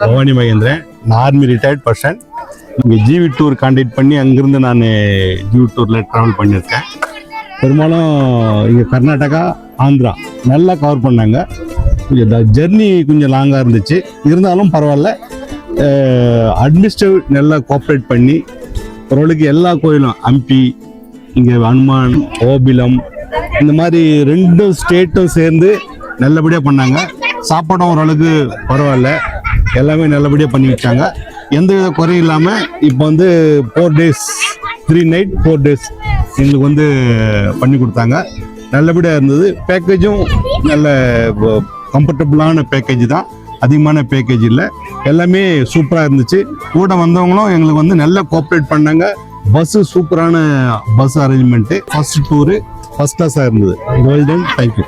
பவானி மகேந்திரன், நான் army retired person. இங்கே GV tour contact பண்ணி அங்கேருந்து நான் ஜிவி டூரில் ட்ராவல் பண்ணியிருக்கேன். பெரும்பாலும் இங்கே கர்நாடகா, ஆந்திரா நல்லா கவர் பண்ணாங்க. ஜெர்னி கொஞ்சம் லாங்காக இருந்துச்சு, இருந்தாலும் பரவாயில்ல. அட்மினிஸ்ட்ரேட்டிவ் நல்லா கோஆப்ரேட் பண்ணி ஓரளவுக்கு எல்லா கோயிலும் ஹம்பி, இங்கே ஹனுமான், ஓபிலம், இந்த மாதிரி 2 ஸ்டேட்டும் சேர்ந்து நல்லபடியாக பண்ணாங்க. சாப்பாடும் ஓரளவுக்கு பரவாயில்ல, எல்லாமே நல்லபடியாக பண்ணி வச்சாங்க. எந்த வித குறையும் இல்லாமல் இப்போ 4 days 3 night 4 days எங்களுக்கு பண்ணி கொடுத்தாங்க. நல்லபடியாக இருந்தது. பேக்கேஜும் நல்ல கம்ஃபர்டபுளான பேக்கேஜ் தான், அதிகமான பேக்கேஜ் இல்லை. எல்லாமே சூப்பராக இருந்துச்சு. கூட வந்தவங்களும் எங்களுக்கு நல்லா கோஆப்ரேட் பண்ணாங்க. பஸ்ஸு சூப்பரான bus arrangement. First tour first கிளாஸாக இருந்தது. கோல்டன். தேங்க்யூ.